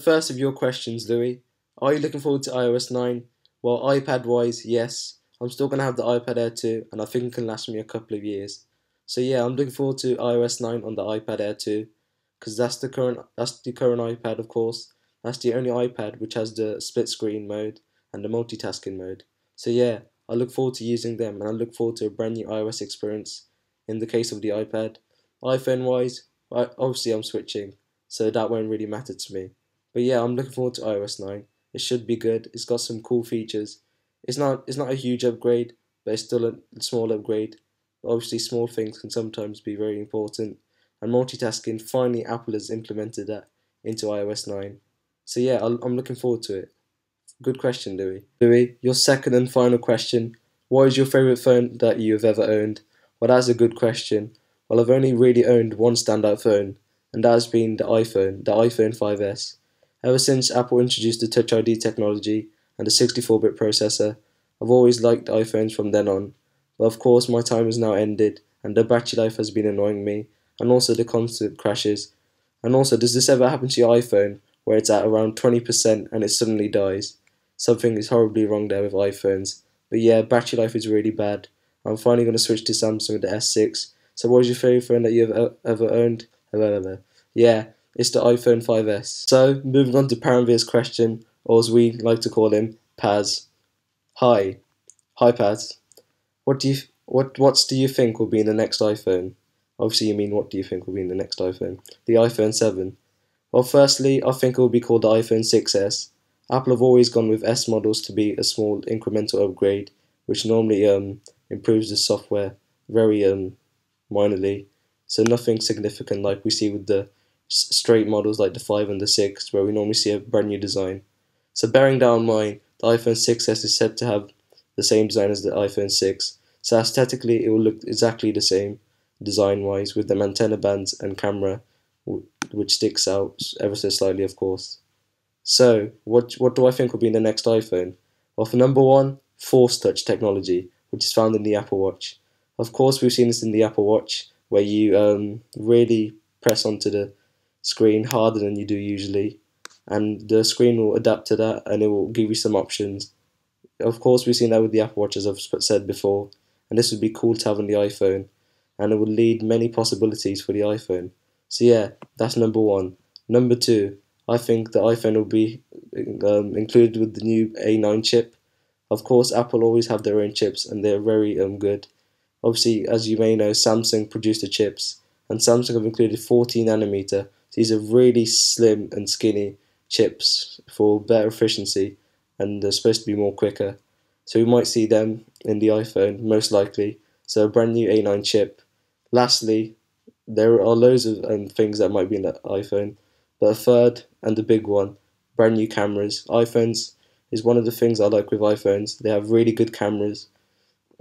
First of your questions, Louis. Are you looking forward to iOS 9? Well, iPad wise, yes. I'm still going to have the iPad Air 2, and I think it can last me a couple of years. So yeah, I'm looking forward to iOS 9 on the iPad Air 2, because that's the current iPad, of course. That's the only iPad which has the split screen mode and the multitasking mode. So yeah, I look forward to using them, and I look forward to a brand new iOS experience in the case of the iPad. iPhone wise, obviously I'm switching, so that won't really matter to me. But yeah, I'm looking forward to iOS 9. It should be good. It's got some cool features. It's not a huge upgrade, but it's still a small upgrade. Obviously, small things can sometimes be very important. And multitasking, finally, Apple has implemented that into iOS 9. So yeah, I'm looking forward to it. Good question, Louis. Louis, your second and final question. What is your favorite phone that you have ever owned? Well, that's a good question. Well, I've only really owned one standout phone, and that has been the iPhone 5S. Ever since Apple introduced the Touch ID technology and the 64-bit processor, I've always liked iPhones from then on. But of course, my time has now ended, and the battery life has been annoying me, and also the constant crashes. And also, does this ever happen to your iPhone, where it's at around 20% and it suddenly dies? Something is horribly wrong there with iPhones. But yeah, battery life is really bad. I'm finally going to switch to Samsung with the S6. So what is your favourite phone that you've ever owned? Yeah, it's the iPhone 5S. So, moving on to Paramvir's question, or as we like to call him, Paz. Hi. Hi, Paz. What do you think will be in the next iPhone? Obviously you mean what do you think will be in the next iPhone? The iPhone 7. Well, firstly, I think it will be called the iPhone 6S. Apple have always gone with S models to be a small incremental upgrade, which normally improves the software very minorly. So nothing significant like we see with the straight models like the 5 and the 6, where we normally see a brand new design. So bearing that in mind, the iPhone 6S is said to have the same design as the iPhone 6. So aesthetically, it will look exactly the same design-wise, with the antenna bands and camera, which sticks out ever so slightly, of course. So, what do I think will be in the next iPhone? Well, for number one, Force Touch technology, which is found in the Apple Watch. Of course, we've seen this in the Apple Watch, where you really press onto the screen harder than you do usually, and the screen will adapt to that, and it will give you some options. Of course, we've seen that with the Apple Watch, as I've said before, and this would be cool to have on the iPhone, and it would lead many possibilities for the iPhone. So yeah, that's number one. Number two, I think the iPhone will be included with the new A9 chip. Of course, Apple always have their own chips, and they're very good. Obviously, as you may know, Samsung produced the chips, and Samsung have included 40 nanometer. So these are really slim and skinny chips for better efficiency, and they're supposed to be more quicker. So we might see them in the iPhone, most likely. So a brand new A9 chip. Lastly, there are loads of things that might be in the iPhone, but a third and the big one, brand new cameras. iPhones is one of the things I like with iPhones. They have really good cameras,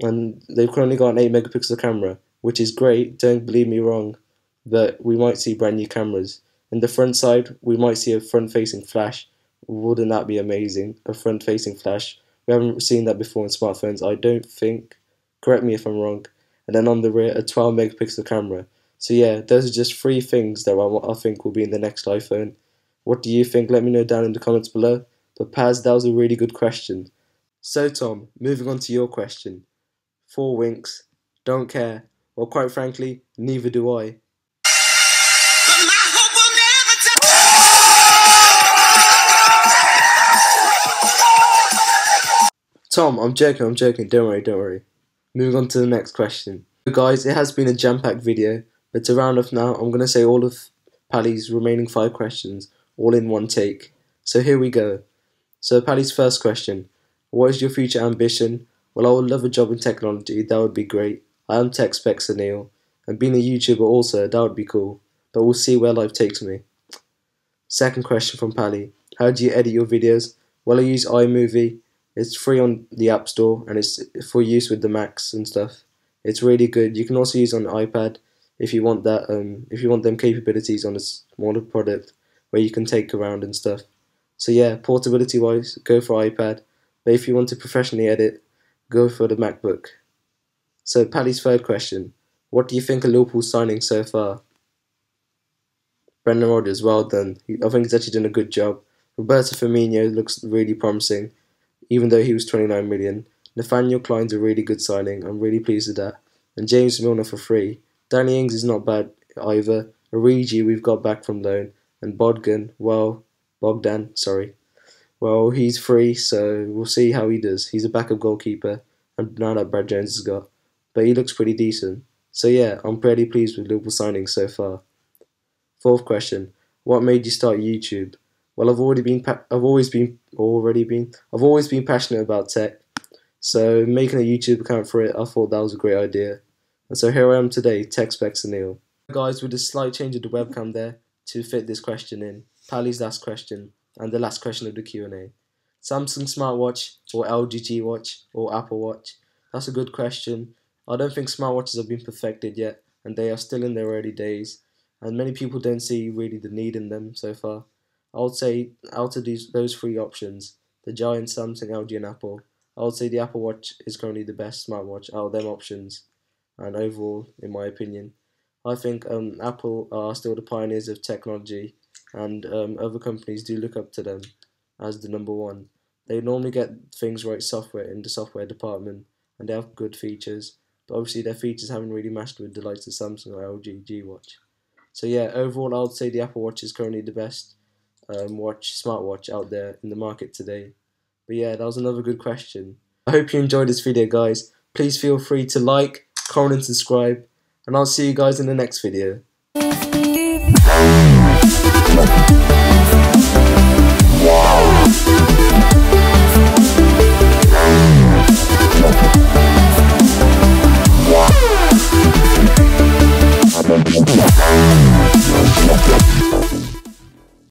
and they've currently got an 8 megapixel camera, which is great, don't believe me wrong, but we might see brand new cameras. In the front side, we might see a front facing flash. Wouldn't that be amazing? A front facing flash. We haven't seen that before in smartphones, I don't think. Correct me if I'm wrong. And then on the rear, a 12 megapixel camera. So yeah, those are just three things that I think will be in the next iPhone. What do you think? Let me know down in the comments below. But Paz, that was a really good question. So Tom, moving on to your question. 4 winks, don't care. Well, quite frankly, neither do I. Tom, I'm joking, don't worry. Moving on to the next question. So guys, it has been a jam-packed video, but to round off now, I'm going to say all of Pally's remaining 5 questions, all in one take. So here we go. So Pally's first question, what is your future ambition? Well, I would love a job in technology, that would be great. I am Tech Specs Anil, and being a YouTuber also, that would be cool. But we'll see where life takes me. Second question from Pally, how do you edit your videos? Well, I use iMovie. It's free on the App Store, and it's for use with the Macs and stuff. It's really good. You can also use it on the iPad if you want that. If you want them capabilities on a smaller product where you can take around and stuff. So yeah, portability wise, go for iPad. But if you want to professionally edit, go for the MacBook. So Paddy's third question, what do you think of Liverpool's signing so far? Brendan Rodgers, well done. I think he's actually done a good job. Roberto Firmino looks really promising, even though he was 29 million. Nathaniel Klein's a really good signing. I'm really pleased with that. And James Milner for free. Danny Ings is not bad either. Origi we've got back from loan. And Bogdan, sorry. Well, he's free, so we'll see how he does. He's a backup goalkeeper, and now that Brad Jones has got. But he looks pretty decent. So yeah, I'm pretty pleased with Liverpool signings so far. Fourth question: what made you start YouTube? Well, I've always been passionate about tech. So making a YouTube account for it, I thought that was a great idea. And so here I am today, Tech Specs Anil. Guys, with a slight change of the webcam there to fit this question in. Pally's last question and the last question of the Q&A. Samsung smartwatch or LG G Watch or Apple Watch? That's a good question. I don't think smartwatches have been perfected yet, and they are still in their early days, and many people don't see really the need in them so far. I would say out of those three options, the giant Samsung, LG and Apple, I would say the Apple Watch is currently the best smartwatch out of them options, and overall, in my opinion. I think Apple are still the pioneers of technology, and other companies do look up to them as the number one. They normally get things right software in the software department, and they have good features, but obviously their features haven't really matched with the likes of Samsung or LG G Watch. So yeah, overall I would say the Apple Watch is currently the best smartwatch out there in the market today. But yeah, that was another good question. I hope you enjoyed this video, guys. Please feel free to like, comment and subscribe, and I'll see you guys in the next video.